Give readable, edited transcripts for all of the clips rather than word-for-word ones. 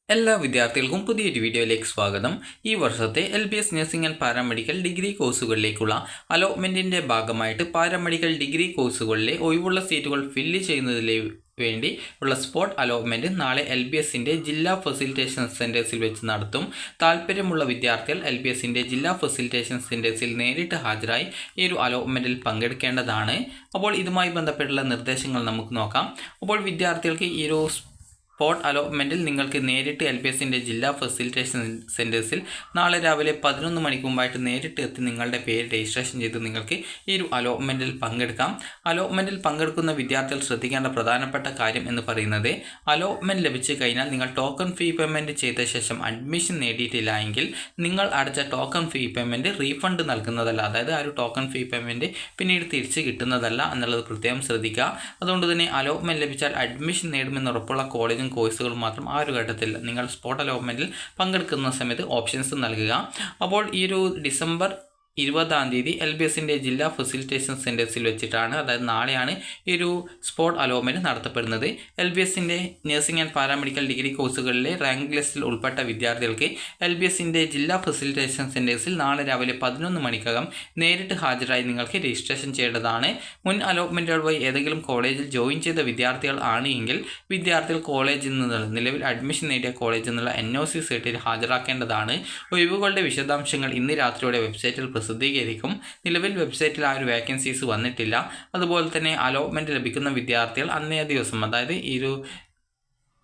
എല്ലാ വിദ്യാർത്ഥികൾക്കും പുതിയൊരു വീഡിയോയിലേക്ക് സ്വാഗതം. ഈ വർഷത്തെ LBS nursing and paramedical degree കോഴ്സുകളിലേക്കുള്ള അലോട്ട്മെൻറ്റിൻ്റെ ഭാഗമായിട്ട് പാരാമെഡിക്കൽ ഡിഗ്രി കോഴ്സുകളിലെ ഒഴിവുള്ള സീറ്റുകൾ ഫില്ല് ചെയ്യുന്നതിന് വേണ്ടി ഉള്ള സ്പോട്ട് അലോട്ട്മെൻറ്റ് നാളെ LBSൻ്റെ ജില്ലാ ഫെസിലിറ്റേഷൻ സെൻറ്റേഴ്സിൽ വെച്ച് നടത്തും. താല്പര്യമുള്ള വിദ്യാർത്ഥികൾ LBSൻ്റെ ജില്ലാ ഫെസിലിറ്റേഷൻ സെൻറ്റേഴ്സിൽ നേരിട്ട് ഹാജരായി ഈ ഒരു അലോട്ട്മെൻറ്റിൽ പങ്കെടുക്കേണ്ടതാണ്. അപ്പോൾ ഇതുമായി ബന്ധപ്പെട്ടുള്ള നിർദ്ദേശങ്ങൾ നമുക്ക് നോക്കാം. അപ്പോൾ വിദ്യാർത്ഥികൾക്ക് ഈ ഒരു സ്പോട്ട് അലോട്ട്മെൻറ്റിൽ നിങ്ങൾക്ക് നേരിട്ട് LBSൻ്റെ ജില്ലാ ഫെസിലിറ്റേഷൻ സെൻറ്റേഴ്സിൽ നാളെ രാവിലെ 11 മണിക്ക് മുമ്പായിട്ട് നേരിട്ട് എത്തി നിങ്ങളുടെ പേര് രജിസ്ട്രേഷൻ ചെയ്ത് നിങ്ങൾക്ക് ഈ ഒരു അലോട്ട്മെൻറ്റിൽ പങ്കെടുക്കാം. അലോട്ട്മെൻറ്റിൽ പങ്കെടുക്കുന്ന വിദ്യാർത്ഥികൾ ശ്രദ്ധിക്കേണ്ട പ്രധാനപ്പെട്ട കാര്യം എന്ന് പറയുന്നത്, അലോട്ട്മെൻറ്റ് ലഭിച്ചു കഴിഞ്ഞാൽ നിങ്ങൾ ടോക്കൺ ഫീ പേയ്മെൻറ്റ് ചെയ്ത ശേഷം അഡ്മിഷൻ നേടിയിട്ടില്ല എങ്കിൽ നിങ്ങൾ അടച്ച ടോക്കൺ ഫീ പേയ്മെൻറ്റ് റീഫണ്ട് നൽകുന്നതല്ല. അതായത് ആ ഒരു ടോക്കൺ ഫീ പേയ്മെൻറ്റ് പിന്നീട് തിരിച്ച് കിട്ടുന്നതല്ല എന്നുള്ളത് പ്രത്യേകം ശ്രദ്ധിക്കുക. അതുകൊണ്ട് തന്നെ അലോട്ട്മെൻറ്റ് ലഭിച്ചാൽ അഡ്മിഷൻ നേടുമെന്ന് ഉറപ്പുള്ള കോളേജും കോഴ്സുകൾ മാത്രം ആ ഒരു ഘട്ടത്തിൽ നിങ്ങൾ സ്പോട്ട് അലോട്ട്മെൻറ്റിൽ പങ്കെടുക്കുന്ന സമയത്ത് ഓപ്ഷൻസ് നൽകുക. അപ്പോൾ ഈ ഒരു ഡിസംബർ 20-ാം തീയതി LBSൻ്റെ ജില്ലാ ഫെസിലിറ്റേഷൻ സെൻറ്റേഴ്സിൽ വെച്ചിട്ടാണ്, അതായത് നാളെയാണ് ഈ ഒരു സ്പോട്ട് അലോട്ട്മെൻറ്റ് നടത്തപ്പെടുന്നത്. LBSൻ്റെ നഴ്സിംഗ് ആൻഡ് പാരാമെഡിക്കൽ ഡിഗ്രി കോഴ്സുകളിലെ റാങ്ക് ലിസ്റ്റിൽ ഉൾപ്പെട്ട വിദ്യാർത്ഥികൾക്ക് LBSൻ്റെ ജില്ലാ ഫെസിലിറ്റേഷൻ സെൻറ്റേഴ്സിൽ നാളെ രാവിലെ 11 മണിക്കകം നേരിട്ട് ഹാജരായി നിങ്ങൾക്ക് രജിസ്ട്രേഷൻ ചെയ്യേണ്ടതാണ്. മുൻ അലോട്ട്മെൻറ്റുകൾ വഴി ഏതെങ്കിലും കോളേജിൽ ജോയിൻ ചെയ്ത വിദ്യാർത്ഥികൾ ആണ് എങ്കിൽ വിദ്യാർത്ഥികൾ കോളേജിൽ നിന്നുള്ള നിലവിൽ അഡ്മിഷൻ നേടിയ കോളേജിൽ നിന്നുള്ള NOC സെറ്റിൽ ഹാജരാക്കേണ്ടതാണ്. ഒഴിവുകളുടെ വിശദാംശങ്ങൾ ഇന്ന് രാത്രിയോടെ വെബ്സൈറ്റിൽ പ്രസിദ്ധീകരിക്കും. നിലവിൽ വെബ്സൈറ്റിൽ ആ ഒരു വേക്കൻസീസ് വന്നിട്ടില്ല. അതുപോലെ തന്നെ അലോട്ട്മെൻറ്റ് ലഭിക്കുന്ന വിദ്യാർത്ഥികൾ അന്നേ ദിവസം, അതായത് ഈ ഒരു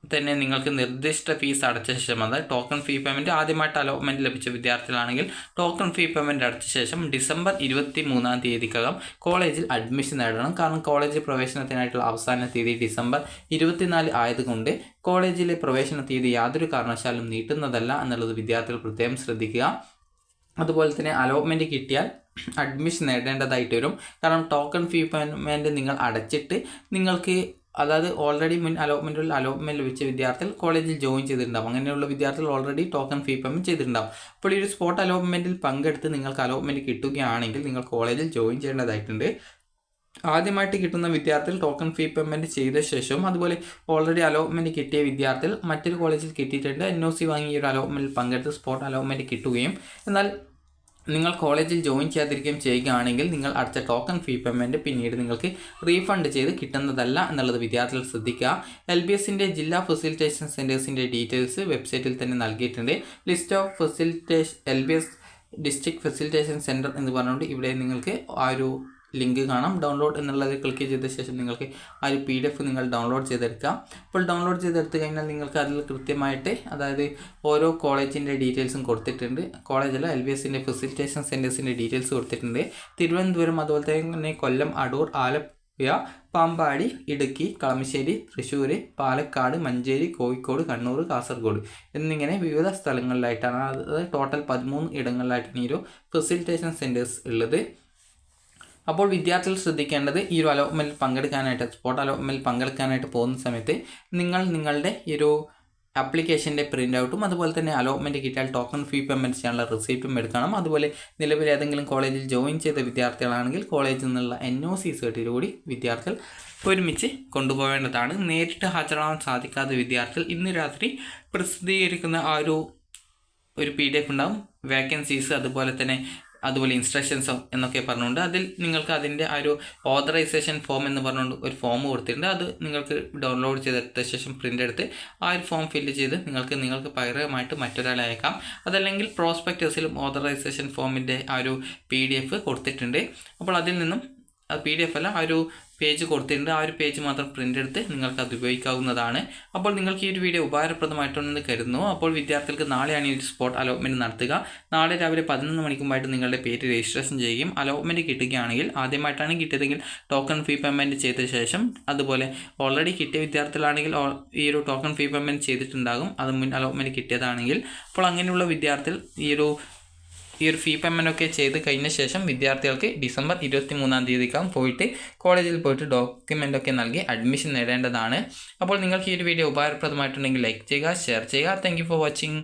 തന്നെ നിങ്ങൾക്ക് നിർദ്ദിഷ്ട ഫീസ് അടച്ച ശേഷം, അതായത് ടോക്കൺ ഫീ പേയ്മെൻറ്റ് ആദ്യമായിട്ട് അലോട്ട്മെൻറ്റ് ലഭിച്ച വിദ്യാർത്ഥികളാണെങ്കിൽ ടോക്കൺ ഫീ പേയ്മെൻറ്റ് അടച്ച ശേഷം ഡിസംബർ 23-ാം തീയതിക്കകം കോളേജിൽ അഡ്മിഷൻ നേടണം. കാരണം കോളേജ് പ്രവേശനത്തിനായിട്ടുള്ള അവസാന തീയതി ഡിസംബർ 24 ആയതുകൊണ്ട് കോളേജിലെ പ്രവേശന തീയതി യാതൊരു കാരണവശാലും നീട്ടുന്നതല്ല എന്നുള്ളത് വിദ്യാർത്ഥികൾ പ്രത്യേകം ശ്രദ്ധിക്കുക. അതുപോലെ തന്നെ അലോട്ട്മെൻറ്റ് കിട്ടിയാൽ അഡ്മിഷൻ നേടേണ്ടതായിട്ട് വരും. കാരണം ടോക്കൺ ഫീ പേയ്മെൻറ്റ് നിങ്ങൾ അടച്ചിട്ട് നിങ്ങൾക്ക്, അതായത് ഓൾറെഡി മുൻ അലോട്ട്മെൻറ്റ് ലഭിച്ച വിദ്യാർത്ഥികൾ കോളേജിൽ ജോയിൻ ചെയ്തിട്ടുണ്ടാവും. അങ്ങനെയുള്ള വിദ്യാർത്ഥികൾ ഓൾറെഡി ടോക്കൺ ഫീ പേയ്മെൻറ്റ് ചെയ്തിട്ടുണ്ടാവും. അപ്പോൾ ഈ ഒരു സ്പോട്ട് അലോട്ട്മെൻറ്റിൽ പങ്കെടുത്ത് നിങ്ങൾക്ക് അലോട്ട്മെൻറ്റ് കിട്ടുകയാണെങ്കിൽ നിങ്ങൾ കോളേജിൽ ജോയിൻ ചെയ്യേണ്ടതായിട്ടുണ്ട്. ആദ്യമായിട്ട് കിട്ടുന്ന വിദ്യാർത്ഥികൾ ടോക്കൺ ഫീ പേയ്മെൻറ്റ് ചെയ്ത ശേഷവും, അതുപോലെ ഓൾറെഡി അലോട്ട്മെൻറ്റ് കിട്ടിയ വിദ്യാർത്ഥികൾ മറ്റൊരു കോളേജിൽ കിട്ടിയിട്ടുണ്ട് NOC വാങ്ങി ഈ ഒരു അലോട്ട്മെൻറ്റിൽ പങ്കെടുത്ത് സ്പോട്ട് അലോട്ട്മെൻറ്റ് കിട്ടുകയും എന്നാൽ നിങ്ങൾ കോളേജിൽ ജോയിൻ ചെയ്യാതിരിക്കുകയും ചെയ്യുകയാണെങ്കിൽ നിങ്ങൾ അടച്ച ടോക്കൺ ഫീ പേയ്മെൻറ്റ് പിന്നീട് നിങ്ങൾക്ക് റീഫണ്ട് ചെയ്ത് കിട്ടുന്നതല്ല എന്നുള്ളത് വിദ്യാർത്ഥികൾ ശ്രദ്ധിക്കുക. LBSൻ്റെ ജില്ലാ ഫെസിലിറ്റേഷൻ സെൻറ്റേഴ്സിൻ്റെ ഡീറ്റെയിൽസ് വെബ്സൈറ്റിൽ തന്നെ നൽകിയിട്ടുണ്ട്. List of facilitation LBS district facilitation centre എന്ന് പറഞ്ഞുകൊണ്ട് ഇവിടെ നിങ്ങൾക്ക് ആ ഒരു ലിങ്ക് കാണാം. ഡൗൺലോഡ് എന്നുള്ളത് ക്ലിക്ക് ചെയ്ത ശേഷം നിങ്ങൾക്ക് ആ ഒരു PDF നിങ്ങൾ ഡൗൺലോഡ് ചെയ്തെടുക്കാം. അപ്പോൾ ഡൗൺലോഡ് ചെയ്തെടുത്ത് കഴിഞ്ഞാൽ നിങ്ങൾക്ക് അതിൽ കൃത്യമായിട്ട്, അതായത് ഓരോ കോളേജിൻ്റെ ഡീറ്റെയിൽസും കൊടുത്തിട്ടുണ്ട്. കോളേജല്ല, LBSൻ്റെ ഫെസിലിറ്റേഷൻ സെൻറ്റേഴ്സിൻ്റെ ഡീറ്റെയിൽസ് കൊടുത്തിട്ടുണ്ട്. തിരുവനന്തപുരം, അതുപോലെ തന്നെ കൊല്ലം, അടൂർ, ആലപ്പുഴ, പാമ്പാടി, ഇടുക്കി, കളമശ്ശേരി, തൃശ്ശൂർ, പാലക്കാട്, മഞ്ചേരി, കോഴിക്കോട്, കണ്ണൂർ, കാസർഗോഡ് എന്നിങ്ങനെ വിവിധ സ്ഥലങ്ങളിലായിട്ടാണ്, അതായത് ടോട്ടൽ 13 ഇടങ്ങളിലായിട്ടാണ് ഈ ഒരു ഫെസിലിറ്റേഷൻ സെൻറ്റേഴ്സ് ഉള്ളത്. അപ്പോൾ വിദ്യാർത്ഥികൾ ശ്രദ്ധിക്കേണ്ടത്, ഈ ഒരു അലോട്ട്മെൻറ്റിൽ പങ്കെടുക്കാനായിട്ട്, സ്പോട്ട് അലോട്ട്മെൻറ്റിൽ പങ്കെടുക്കാനായിട്ട് പോകുന്ന സമയത്ത് നിങ്ങൾ നിങ്ങളുടെ ഈ ഒരു ആപ്ലിക്കേഷൻ്റെ പ്രിൻ്റ് ഔട്ടും അതുപോലെ തന്നെ അലോട്ട്മെൻറ്റ് കിട്ടിയാൽ ടോക്കൺ ഫീ പേയ്മെൻറ്റ് ചെയ്യാനുള്ള റെസിപ്റ്റും എടുക്കണം. അതുപോലെ നിലവിൽ ഏതെങ്കിലും കോളേജിൽ ജോയിൻ ചെയ്ത വിദ്യാർത്ഥികളാണെങ്കിൽ കോളേജിൽ നിന്നുള്ള NOC സർട്ടിഫിക്കറ്റ് കൂടി വിദ്യാർത്ഥികൾ ഒരുമിച്ച് കൊണ്ടുപോകേണ്ടതാണ്. നേരിട്ട് ഹാജരാകാൻ സാധിക്കാത്ത വിദ്യാർത്ഥികൾ ഇന്ന് രാത്രി പ്രസിദ്ധീകരിക്കുന്ന ആ ഒരു PDF ഉണ്ടാകും, വേക്കൻസീസ് അതുപോലെ ഇൻസ്ട്രക്ഷൻസ് എന്നൊക്കെ പറഞ്ഞുകൊണ്ട് അതിൽ നിങ്ങൾക്ക് അതിൻ്റെ ആ ഒരു ഓതറൈസേഷൻ ഫോം എന്ന് പറഞ്ഞുകൊണ്ട് ഒരു ഫോം കൊടുത്തിട്ടുണ്ട്. അത് നിങ്ങൾക്ക് ഡൗൺലോഡ് ചെയ്തെടുത്ത ശേഷം പ്രിൻ്റ് എടുത്ത് ആ ഒരു ഫോം ഫില്ല് ചെയ്ത് നിങ്ങൾക്ക് പകരമായിട്ട് മറ്റൊരാളെ അയക്കാം. അതല്ലെങ്കിൽ പ്രോസ്പെക്ടസിലും ഓതറൈസേഷൻ ഫോമിൻ്റെ ആ ഒരു PDF കൊടുത്തിട്ടുണ്ട്. അപ്പോൾ അതിൽ നിന്നും PDF അല്ല, ആ ഒരു പേജ് കൊടുത്തിട്ടുണ്ട്. ആ ഒരു പേജ് മാത്രം പ്രിൻ്റ് എടുത്ത് നിങ്ങൾക്ക് അത് ഉപയോഗിക്കാവുന്നതാണ്. അപ്പോൾ നിങ്ങൾക്ക് ഈ ഒരു വീഡിയോ ഉപകാരപ്രദമായിട്ടുണ്ടെന്ന് കരുതുന്നു. അപ്പോൾ വിദ്യാർത്ഥികൾക്ക് നാളെയാണ് ഈ ഒരു സ്പോട്ട് അലോട്ട്മെൻറ്റ് നടത്തുക. നാളെ രാവിലെ 11 മണിക്ക് മുമ്പായിട്ട് നിങ്ങളുടെ പേര് രജിസ്ട്രേഷൻ ചെയ്യുകയും അലോട്ട്മെൻറ്റ് കിട്ടുകയാണെങ്കിൽ, ആദ്യമായിട്ടാണ് കിട്ടിയതെങ്കിൽ ടോക്കൺ ഫീ പേയ്മെൻറ്റ് ചെയ്ത ശേഷം, അതുപോലെ ഓൾറെഡി കിട്ടിയ വിദ്യാർത്ഥികളാണെങ്കിൽ ഈ ഒരു ടോക്കൺ ഫീ പേയ്മെൻറ്റ് ചെയ്തിട്ടുണ്ടാകും, അത് മുൻ അലോട്ട്മെൻറ്റ് കിട്ടിയതാണെങ്കിൽ. അപ്പോൾ അങ്ങനെയുള്ള വിദ്യാർത്ഥികൾ ഈ ഒരു ഫീ പേയ്മെൻ്റ് ഒക്കെ ചെയ്ത് കഴിഞ്ഞ ശേഷം വിദ്യാർത്ഥികൾക്ക് ഡിസംബർ 23-ാം തീയതിക്കകം പോയിട്ട് കോളേജിൽ പോയിട്ട് ഡോക്യുമെൻ്റൊക്കെ നൽകി അഡ്മിഷൻ നേടേണ്ടതാണ്. അപ്പോൾ നിങ്ങൾക്ക് ഈ ഒരു വീഡിയോ ഉപകാരപ്രദമായിട്ടുണ്ടെങ്കിൽ ലൈക്ക് ചെയ്യുക, ഷെയർ ചെയ്യുക. Thank you for watching.